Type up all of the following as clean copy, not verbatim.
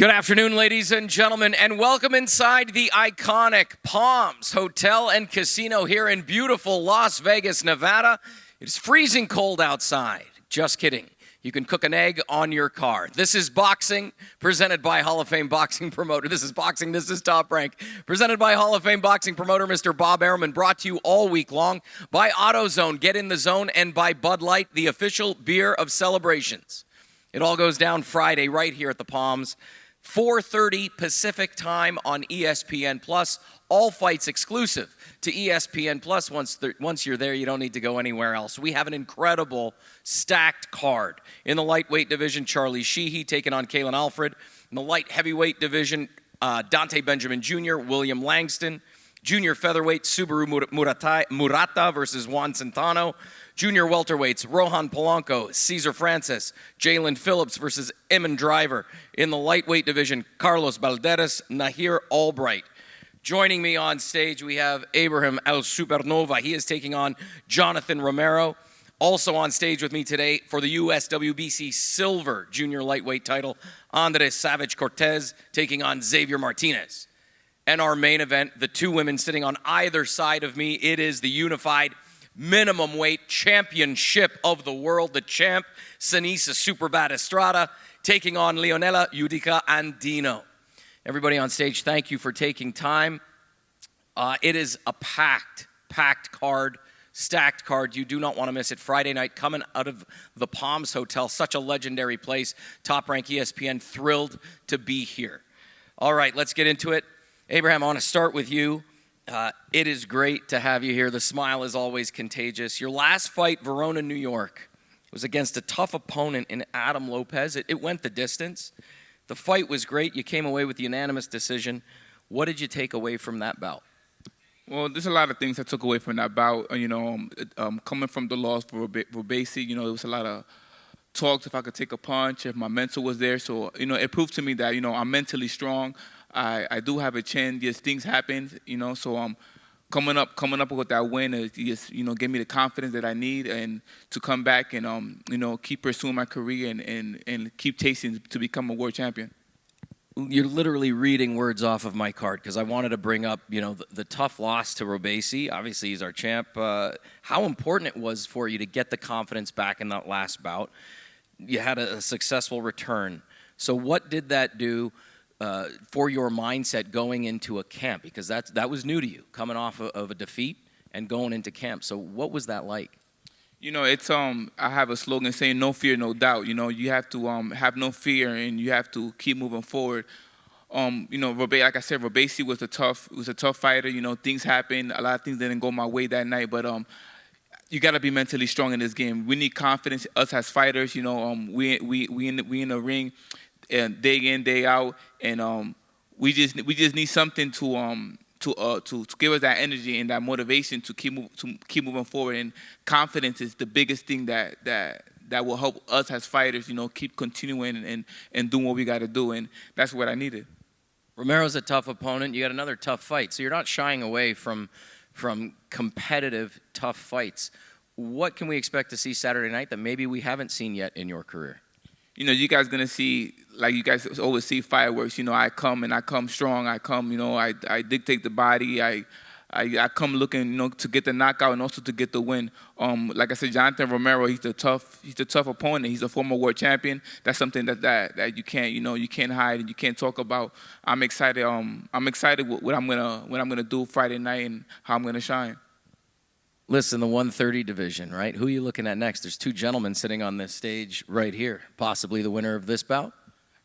Good afternoon, ladies and gentlemen, and welcome inside the iconic Palms Hotel and Casino here in beautiful Las Vegas, Nevada. It's freezing cold outside. Just kidding. You can cook an egg on your car. This is Boxing, presented by Hall of Fame boxing promoter. This is Boxing, this is Top Rank. Presented by Hall of Fame boxing promoter, Mr. Bob Arum, brought to you all week long by AutoZone, Get in the Zone, and by Bud Light, the official beer of celebrations. It all goes down Friday right here at the Palms. 4:30 Pacific time on ESPN Plus. All fights exclusive to ESPN Plus. Once you're there, you don't need to go anywhere else. We have an incredible stacked card. In the lightweight division, Charlie Sheehy taking on Kalen Alfred. In the light heavyweight division, Dante Benjamin Jr., William Langston. Junior featherweight, Subaru Murata versus Juan Centeno. Junior welterweights, Rohan Polanco, Cesar Francis, Jalen Phillips versus Eamon Driver. In the lightweight division, Carlos Balderas, Nahir Albright. Joining me on stage, we have Abraham El Supernova. He is taking on Jonathan Romero. Also on stage with me today for the USWBC Silver Junior Lightweight title, Andres Savage Cortez taking on Xavier Martinez. And our main event, the two women sitting on either side of me, it is the unified minimum weight championship of the world, the champ, SENIESA Superbat Estrada, taking on Leonela, Yudica, and Dino. Everybody on stage, thank you for taking time. It is a packed card, stacked card. You do not want to miss it. Friday night, coming out of the Palms Hotel, such a legendary place. Top Rank ESPN, thrilled to be here. All right, let's get into it. Abraham, I want to start with you. It is great to have you here. The smile is always contagious. Your last fight, Verona, New York, was against a tough opponent in Adam Lopez. It went the distance. The fight was great. You came away with the unanimous decision. What did you take away from that bout? Well, there's a lot of things I took away from that bout. Coming from the loss for Robesi, there was a lot of talks if I could take a punch, if my mental was there. So, it proved to me that, I'm mentally strong. I do have a chin. Yes, things happen, so coming up with that win is just, give me the confidence that I need and to come back and, keep pursuing my career and keep tasting to become a world champion. You're literally reading words off of my card because I wanted to bring up, the tough loss to Robesi. Obviously, he's our champ. How important it was for you to get the confidence back in that last bout. You had a successful return. So what did that do for your mindset going into a camp? Because that was new to you, coming off of a defeat and going into camp. So what was that like? It's I have a slogan saying no fear, no doubt. You have to have no fear and you have to keep moving forward. Like I said, Robesi was a tough fighter. Things happened. A lot of things didn't go my way that night, but you got to be mentally strong in this game. We need confidence. Us as fighters, we in the ring, and day in, day out, and we just need something to give us that energy and that motivation to keep moving forward. And confidence is the biggest thing that will help us as fighters, keep continuing and doing what we got to do. And that's what I needed. Romero's a tough opponent. You got another tough fight, so you're not shying away from competitive, tough fights. What can we expect to see Saturday night that maybe we haven't seen yet in your career? You guys going to see, like you guys always see fireworks. I come strong. I come, I dictate the body. I come looking, to get the knockout and also to get the win. Like I said, Jonathan Romero, he's a tough opponent. He's a former world champion. That's something that you can't, you can't hide and you can't talk about. I'm excited. I'm excited what I'm gonna do Friday night and how I'm gonna shine. Listen, the 130 division, right? Who are you looking at next? There's two gentlemen sitting on this stage right here. Possibly the winner of this bout?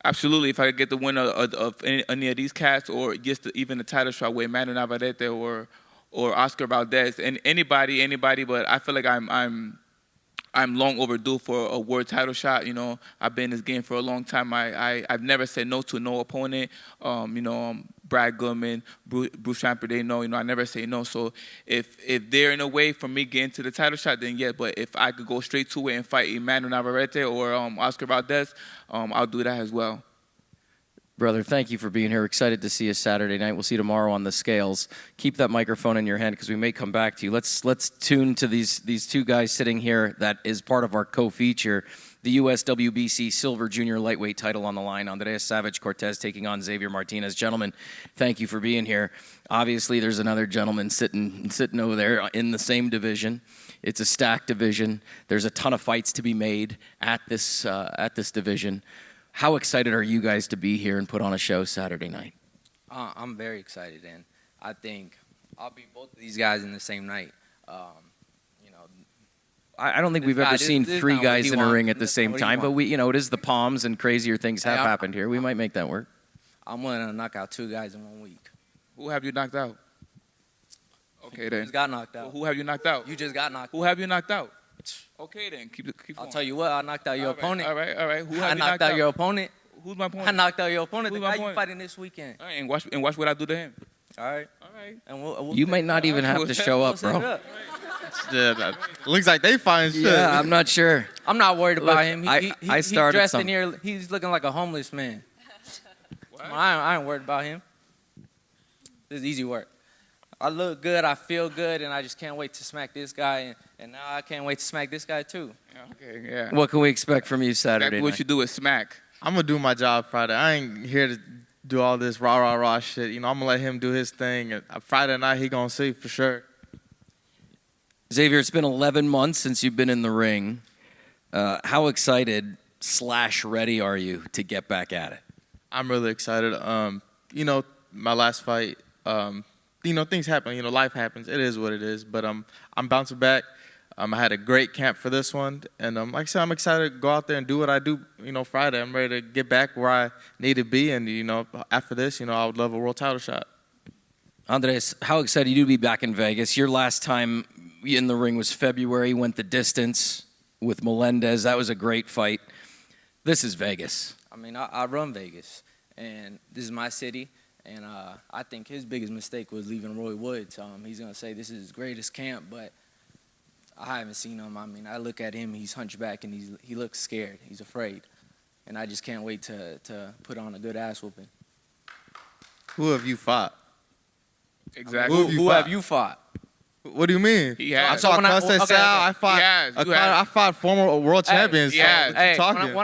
Absolutely. If I could get the winner of any of these cats or just even the title shot with Manu Navarrete or Oscar Valdez and anybody, but I feel like I'm long overdue for a world title shot. I've been in this game for a long time. I've never said no to no opponent. Brad Goodman, Bruce Tramper, they know, I never say no. So if they're in a way for me getting to the title shot, then yeah. But if I could go straight to it and fight Emmanuel Navarrete or Oscar Valdez, I'll do that as well. Brother, thank you for being here. Excited to see you Saturday night. We'll see you tomorrow on the scales. Keep that microphone in your hand because we may come back to you. Let's tune to these two guys sitting here that is part of our co-feature. The USWBC Silver Junior Lightweight title on the line. Andres Savage Cortez taking on Xavier Martinez. Gentlemen, thank you for being here. Obviously, there's another gentleman sitting over there in the same division. It's a stacked division. There's a ton of fights to be made at this division. How excited are you guys to be here and put on a show Saturday night? I'm very excited, and I think I'll beat both of these guys in the same night. I don't think we've ever seen three guys in a ring at the same time, but it is the Palms and crazier things have happened here. We might make that work. I'm willing to knock out 2 guys in 1 week. Who have you knocked out? Okay, then. You just got knocked out. Well, who have you knocked out? You just got knocked out. Who have you knocked out? Okay, then. Keep I'll going. tell you what, I knocked out your opponent. All right. Who have I you knocked out your opponent. Who's my opponent? I knocked out your opponent. Who's The my guy you opponent? fighting this weekend. All right, and watch what I do to him. All right. All right. And we'll You might not even have to show up, set it bro. up. Yeah, looks like they find shit. Yeah, I'm not sure. I'm not worried about him. I He's started dressed some- in here. He's looking like a homeless man. What? I ain't worried about him. This is easy work. I look good, I feel good, and I just can't wait to smack this guy. And now I can't wait to smack this guy too. Okay, yeah. What can we expect from you Saturday Exactly night? what you do is smack. I'm gonna do my job Friday. I ain't here to do all this rah shit. I'm gonna let him do his thing. And Friday night he gonna see for sure. Xavier, it's been 11 months since you've been in the ring. How excited / ready are you to get back at it? I'm really excited. My last fight. Things happen. Life happens. It is what it is. But I'm bouncing back. I had a great camp for this one, and like I said, I'm excited to go out there and do what I do. Friday. I'm ready to get back where I need to be, and after this, I would love a world title shot. Andres, how excited are you to be back in Vegas? Your last time in the ring was February, went the distance with Melendez. That was a great fight. This is Vegas. I mean, I run Vegas, and this is my city. And I think his biggest mistake was leaving Roy Woods. He's going to say this is his greatest camp, but I haven't seen him. I mean, I look at him, he's hunchback, and he looks scared. He's afraid. And I just can't wait to put on a good ass whooping. Who have you fought? Exactly. Who have you fought? What do you mean? He has. I fought When I- Constance okay, Sal. okay. I fought. He has. You I have. fought former world champions. he has. What you Hey, talking?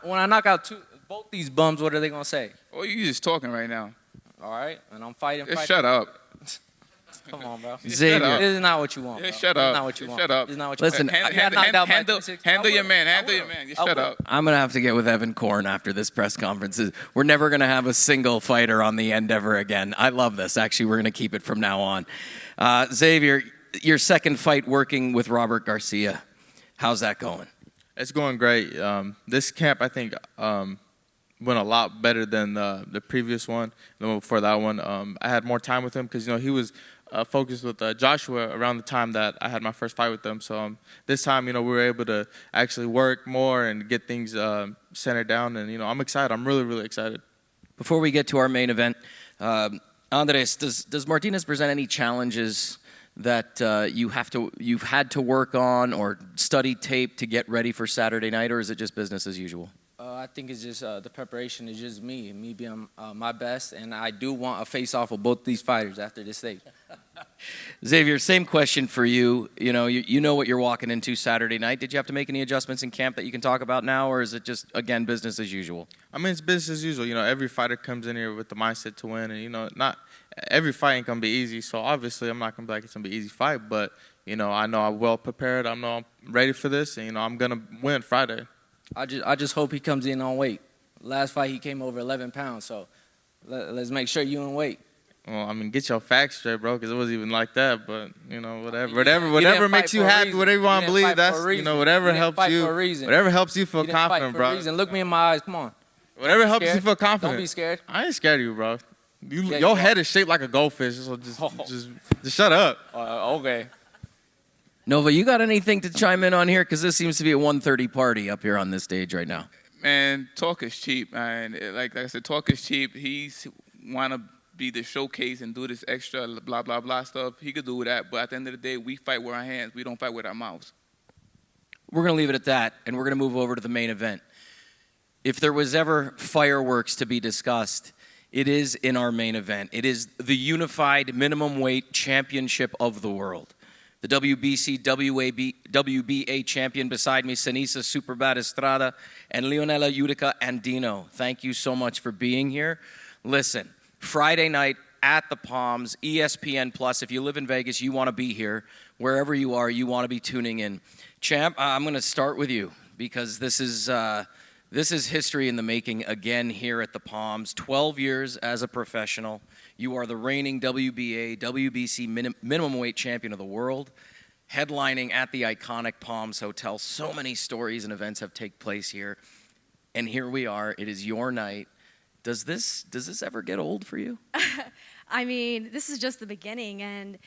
when I knock out both these bums, what are they going to say? Oh, you just talking right now. All right? And I'm fighting. Just shut up. Come on, bro. Xavier. This is not what you want. Just bro. shut This up. is not what you Just want. shut up. This is not what Listen, you want. Hand- I got knocked out by handle 26. handle I your will. man. I Handle your will. man. Just I shut will. up. I'm going to have to get with Evan Korn after this press conference. We're never going to have a single fighter on the end ever again. I love this. Actually, we're going to keep it from now on. Xavier, your second fight working with Robert Garcia. How's that going? It's going great. This camp, I think, went a lot better than the previous one. The one before that one, I had more time with him because he was focused with Joshua around the time that I had my first fight with them. So this time, we were able to actually work more and get things centered down. And I'm excited. I'm really, really excited. Before we get to our main event, Andres, does Martinez present any challenges that you've had to work on or study tape to get ready for Saturday night, or is it just business as usual? I think it's just the preparation is just me being my best, and I do want a face-off of both these fighters after this stage. Xavier, same question for you. You know what you're walking into Saturday night. Did you have to make any adjustments in camp that you can talk about now, or is it just, again, business as usual? I mean, it's business as usual. Every fighter comes in here with the mindset to win, and not every fight ain't gonna be easy. So obviously, I'm not gonna be like it's gonna be an easy fight, but I know I'm well prepared. I know I'm ready for this, and I'm gonna win Friday. I just hope he comes in on weight. Last fight he came over 11 pounds, so let's make sure you in weight. Well, I mean, get your facts straight, bro, because it wasn't even like that. But whatever, You didn't whatever makes fight you for a happy, reason. whatever you want You to didn't believe, fight for a that's reason. whatever You didn't helps fight you. for a reason. Whatever helps you feel You didn't fight confident, for a bro. reason. Look me in my eyes. Come on. Whatever helps you Scared? feel confident. Don't be scared. I ain't scared of you, bro. Yeah, Your you head are. is shaped like a goldfish, so just shut up. Okay. Nova, you got anything to chime in on here? Because this seems to be a 1:30 party up here on this stage right now. Man, talk is cheap, man. Like I said, talk is cheap. He's want to be the showcase and do this extra blah, blah, blah stuff. He could do that, but at the end of the day, we fight with our hands. We don't fight with our mouths. We're going to leave it at that, and we're going to move over to the main event. If there was ever fireworks to be discussed, it is in our main event. It is the unified minimum weight championship of the world. The WBC WBA champion beside me, SENIESA Superbad Estrada, and LEONELA Yudica Andino. Thank you so much for being here. Listen, Friday night at the Palms, ESPN Plus. If you live in Vegas, you want to be here. Wherever you are, you want to be tuning in. Champ, I'm going to start with you because this is history in the making again here at the Palms. 12 years as a professional. You are the reigning WBA, WBC minimum weight champion of the world, headlining at the iconic Palms Hotel. So many stories and events have taken place here. And here we are. It is your night. Does this ever get old for you? I mean, this is just the beginning, and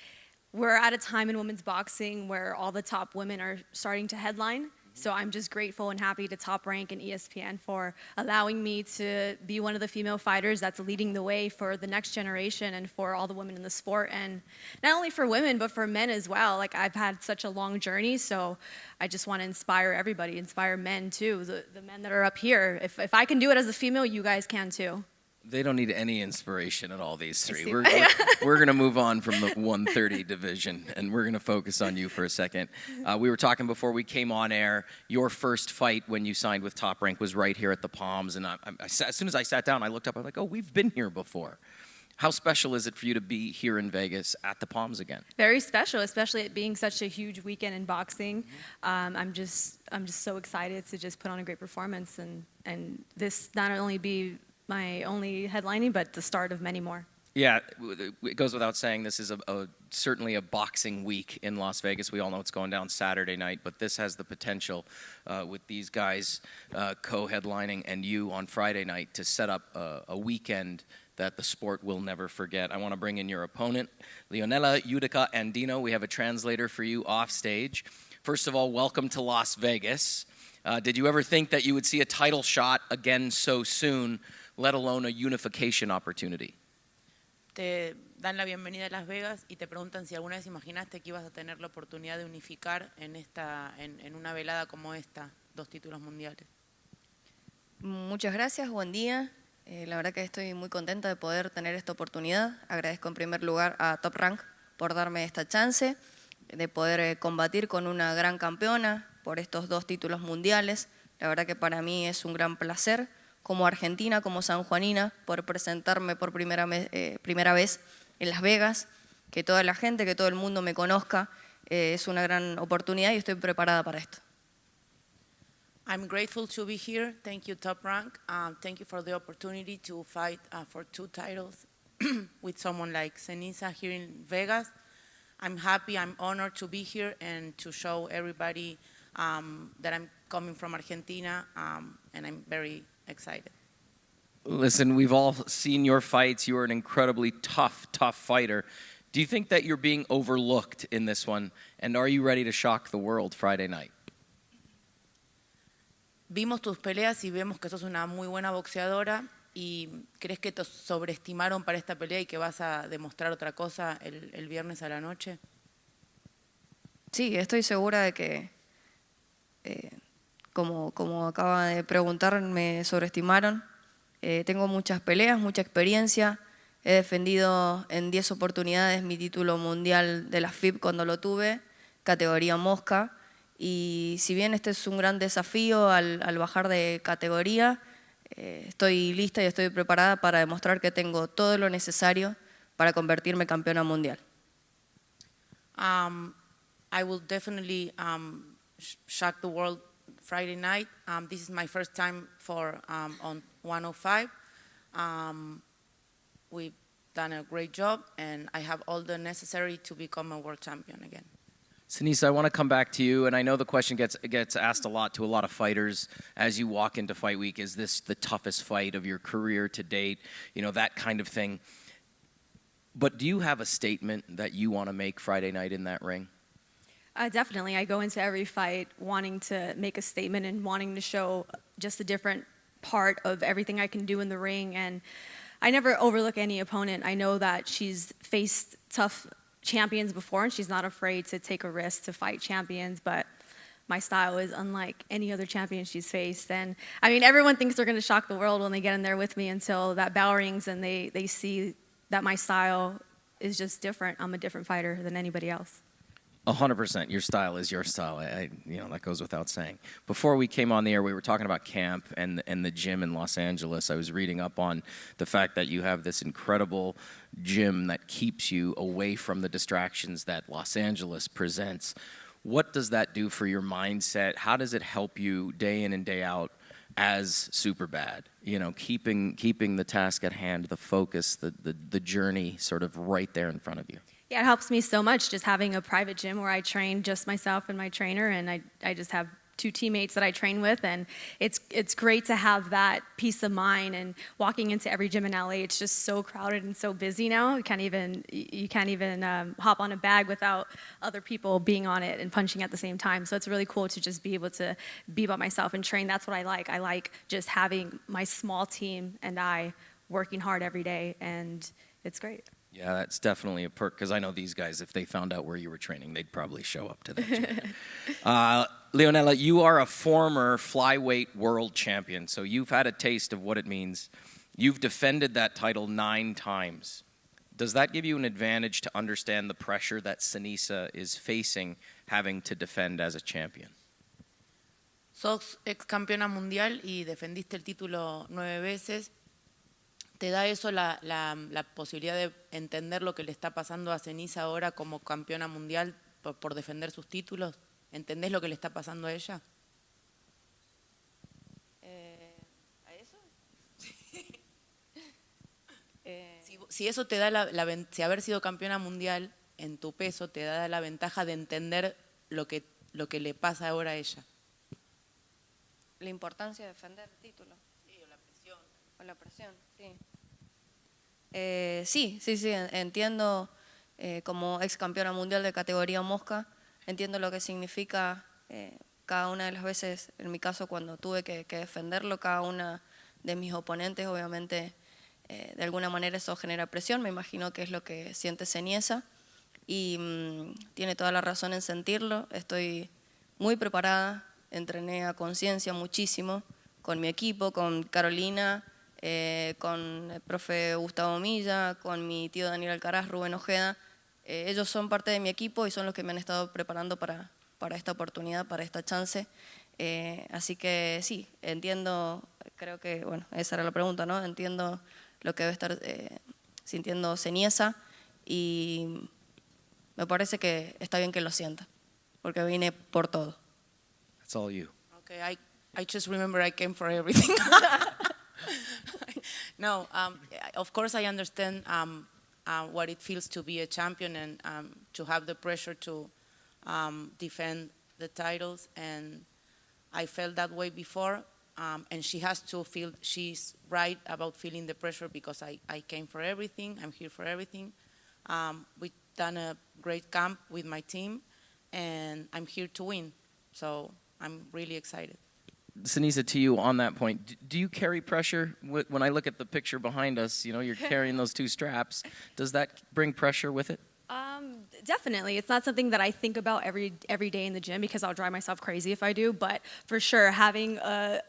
we're at a time in women's boxing where all the top women are starting to headline. So I'm just grateful and happy to Top Rank and ESPN for allowing me to be one of the female fighters that's leading the way for the next generation and for all the women in the sport. And not only for women, but for men as well. Like, I've had such a long journey, so I just want to inspire everybody, inspire men too, the men that are up here. If I can do it as a female, you guys can too. They don't need any inspiration at all, these three. We're going to move on from the 130 division, and we're going to focus on you for a second. We were talking before we came on air. Your first fight when you signed with Top Rank was right here at the Palms, and as soon as I sat down, I looked up. I'm like, oh, we've been here before. How special is it for you to be here in Vegas at the Palms again? Very special, especially it being such a huge weekend in boxing. I'm just so excited to just put on a great performance, and this not only be my only headlining, but the start of many more. Yeah, it goes without saying this is certainly a boxing week in Las Vegas. We all know it's going down Saturday night, but this has the potential with these guys co-headlining and you on Friday night to set up a weekend that the sport will never forget. I want to bring in your opponent, Leonela Yudica Andino. We have a translator for you off stage. First of all, welcome to Las Vegas. Did you ever think that you would see a title shot again so soon, let alone a unification opportunity? Te dan la bienvenida a Las Vegas y te preguntan si alguna vez imaginaste que ibas a tener la oportunidad de unificar en una velada como esta, 2 títulos mundiales. Muchas gracias, buen día. La verdad que estoy muy contenta de poder tener esta oportunidad. Agradezco en primer lugar a Top Rank por darme esta chance de poder combatir con una gran campeona por estos 2 títulos mundiales. La verdad que para mí es un gran placer como argentina, como sanjuanina, por presentarme por primera vez en Las Vegas, que toda la gente, que todo el mundo me conozca, es una gran oportunidad y estoy preparada para esto. I'm grateful to be here. Thank you, Top Rank. Thank you for the opportunity to fight for 2 titles with someone like SENIESA here in Vegas. I'm happy, I'm honored to be here and to show everybody that I'm coming from Argentina, and I'm very excited. Listen, we've all seen your fights. You are an incredibly tough fighter. Do you think that you're being overlooked in this one? And are you ready to shock the world Friday night? Vimos tus peleas y vemos que sos una muy buena boxeadora. ¿Y crees que te sobreestimaron para esta pelea y que vas a demostrar otra cosa el viernes a la noche? Sí, estoy segura de que, como acaba de preguntar, me sobreestimaron. Tengo muchas peleas, mucha experiencia. He defendido en 10 oportunidades mi título mundial de la FIB cuando lo tuve, categoría mosca. Y si bien este es un gran desafío al bajar de categoría, estoy lista y estoy preparada para demostrar que tengo todo lo necesario para convertirme en campeona mundial. I will definitely shock the world Friday night. This is my first time on 105. We've done a great job, and I have all the necessary to become a world champion again. SENIESA, I want to come back to you, and I know the question gets asked a lot to a lot of fighters as you walk into fight week. Is this the toughest fight of your career to date? You know, that kind of thing. But do you have a statement that you want to make Friday night in that ring? Definitely. I go into every fight wanting to make a statement and wanting to show just a different part of everything I can do in the ring. And I never overlook any opponent. I know that she's faced tough champions before, and she's not afraid to take a risk to fight champions. But my style is unlike any other champion she's faced. And I mean, everyone thinks they're going to shock the world when they get in there with me until that bell rings and they see that my style is just different. I'm a different fighter than anybody else. 100%. Your style is your style. That goes without saying. Before we came on the air, we were talking about camp and the gym in Los Angeles. I was reading up on the fact that you have this incredible gym that keeps you away from the distractions that Los Angeles presents. What does that do for your mindset? How does it help you day in and day out as Superbad? Keeping the task at hand, the focus, the journey sort of right there in front of you. Yeah, it helps me so much just having a private gym where I train just myself and my trainer, and I just have 2 teammates that I train with, and it's great to have that peace of mind. And walking into every gym in LA, it's just so crowded and so busy now. You can't even hop on a bag without other people being on it and punching at the same time. So it's really cool to just be able to be by myself and train. That's what I like. I like just having my small team and I working hard every day, and it's great. Yeah, that's definitely a perk, because I know these guys, if they found out where you were training, they'd probably show up to that gym. Leonela, you are a former flyweight world champion, so you've had a taste of what it means. You've defended that title 9 times. Does that give you an advantage to understand the pressure that SENIESA is facing having to defend as a champion? Sos ex campeona mundial y defendiste el título 9 veces. ¿Te da eso la posibilidad de entender lo que le está pasando a SENIESA ahora como campeona mundial por defender sus títulos? ¿Entendés lo que le está pasando a ella? ¿A eso? Si eso te da si haber sido campeona mundial en tu peso te da la ventaja de entender lo que le pasa ahora a ella. La importancia de defender el título. Sí, o la presión. O la presión, sí. Sí, entiendo como ex campeona mundial de categoría mosca, entiendo lo que significa cada una de las veces, en mi caso cuando tuve que defenderlo, cada una de mis oponentes, obviamente de alguna manera eso genera presión, me imagino que es lo que siente SENIESA y tiene toda la razón en sentirlo, estoy muy preparada, entrené a conciencia muchísimo con mi equipo, con Carolina, con el profe Gustavo Milla, con mi tío Daniel Alcaraz, Rubén Ojeda. Ellos son parte de mi equipo y son los que me han estado preparando para esta oportunidad, para esta chance. Así que sí, entiendo, creo que, bueno, esa era la pregunta, ¿no? Entiendo lo que debe estar sintiendo SENIESA y me parece que está bien que lo sienta, porque vine por todo. That's all you. Okay, I just remember I came for everything. No, of course I understand what it feels to be a champion and to have the pressure to defend the titles, and I felt that way before, and she has to feel she's right about feeling the pressure because I came for everything, I'm here for everything. We've done a great camp with my team, and I'm here to win, so I'm really excited. SENIESA, to you on that point, do you carry pressure? When I look at the picture behind us, you're carrying those 2 straps. Does that bring pressure with it? Definitely. It's not something that I think about every day in the gym because I'll drive myself crazy if I do. But for sure, having an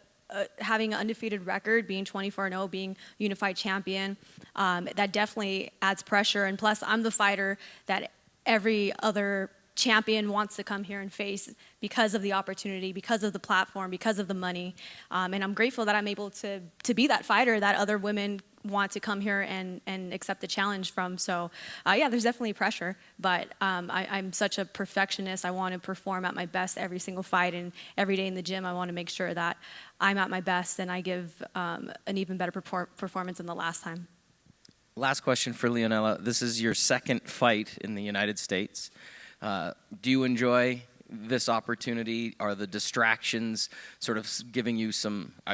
undefeated record, being 24-0, being unified champion, that definitely adds pressure. And plus, I'm the fighter that every other champion wants to come here and face because of the opportunity, because of the platform, because of the money. And I'm grateful that I'm able to be that fighter that other women want to come here and accept the challenge from. So yeah, there's definitely pressure, but I'm such a perfectionist. I want to perform at my best every single fight, and every day in the gym I want to make sure that I'm at my best and I give an even better performance than the last time. Last question for Leonela. This is your 2nd fight in the United States. Do you enjoy this opportunity? Are the distractions sort of giving you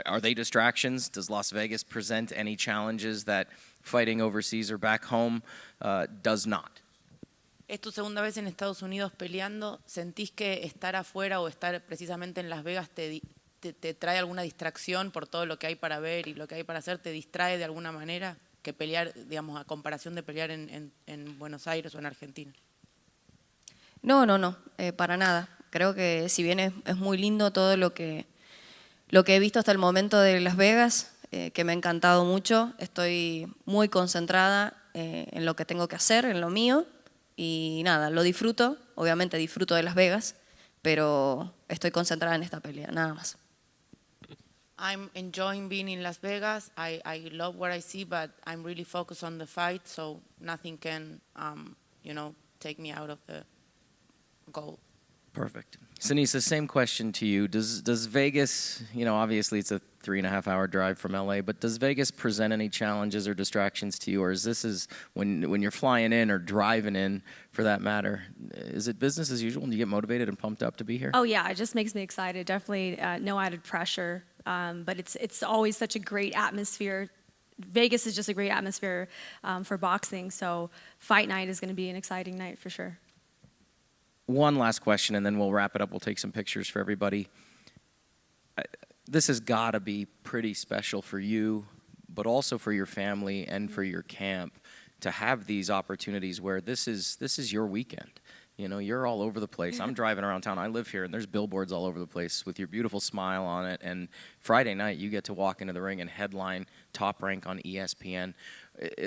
are they distractions? Does Las Vegas present any challenges that fighting overseas or back home does not? Es tu segunda vez en Estados Unidos peleando. ¿Sentís que estar afuera o estar precisamente en Las Vegas te trae alguna distracción por todo lo que hay para ver y lo que hay para hacer? ¿Te distrae de alguna manera que pelear, digamos, a comparación de pelear en Buenos Aires o en Argentina? No, para nada. creo que si bien es muy lindo todo lo que he visto hasta el momento de Las Vegas, que me ha encantado mucho, estoy muy concentrada en lo que tengo que hacer, en lo mío, y nada, lo disfruto, obviamente disfruto de Las Vegas, pero estoy concentrada en esta pelea, nada más. I'm enjoying being in Las Vegas. I love what I see, but I'm really focused on the fight, so nothing can, take me out of the goal. Perfect. SENIESA, same question to you. Does Vegas, obviously it's a 3.5-hour drive from LA, but does Vegas present any challenges or distractions to you, or is this when you're flying in or driving in, for that matter, is it business as usual and you get motivated and pumped up to be here? Oh yeah, it just makes me excited. Definitely no added pressure, but it's always such a great atmosphere. Vegas is just a great atmosphere for boxing, so fight night is going to be an exciting night for sure. One last question, and then we'll wrap it up. We'll take some pictures for everybody. This has got to be pretty special for you, but also for your family and for your camp, to have these opportunities where this is your weekend. You're all over the place. I'm driving around town. I live here, and there's billboards all over the place with your beautiful smile on it. And Friday night, you get to walk into the ring and headline Top Rank on ESPN.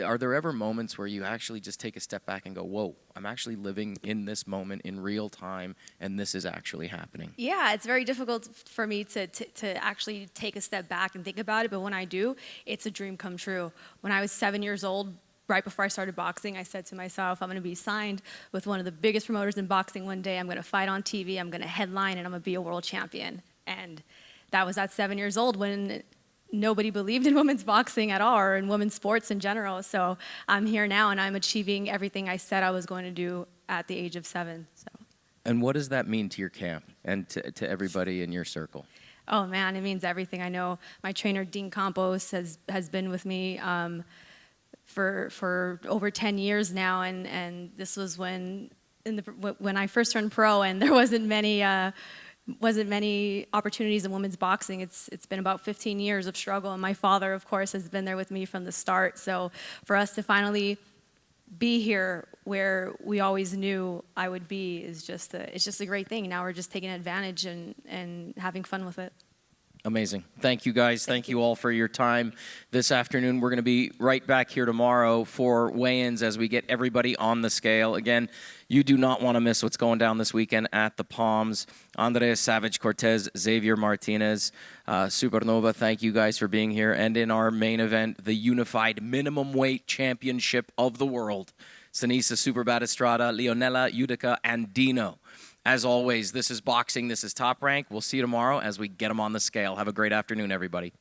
Are there ever moments where you actually just take a step back and go, whoa, I'm actually living in this moment in real time, and this is actually happening? Yeah, it's very difficult for me to actually take a step back and think about it, but when I do, it's a dream come true. When I was 7 years old, right before I started boxing, I said to myself, I'm going to be signed with one of the biggest promoters in boxing one day. I'm going to fight on TV, I'm going to headline, and I'm going to be a world champion. And that was at 7 years old when nobody believed in women's boxing at all, or in women's sports in general. So I'm here now, and I'm achieving everything I said I was going to do at the age of 7. So. And what does that mean to your camp and to everybody in your circle? Oh man, it means everything. I know my trainer Dean Campos has been with me for over 10 years now, and this was when I first turned pro, and there wasn't many opportunities in women's boxing. It's been about 15 years of struggle, and my father, of course, has been there with me from the start. So for us to finally be here where we always knew I would be is it's just a great thing. Now we're just taking advantage and having fun with it. Amazing. Thank you, guys. Thank you all for your time this afternoon. We're going to be right back here tomorrow for weigh-ins as we get everybody on the scale. Again, you do not want to miss what's going down this weekend at the Palms. Andres Savage Cortez, Xavier Martinez, Supernova, thank you guys for being here. And in our main event, the Unified Minimum Weight Championship of the World, SENIESA, Superbad Estrada, Leonela, Yudica, and Dino. As always, this is boxing. This is Top Rank. We'll see you tomorrow as we get them on the scale. Have a great afternoon, everybody.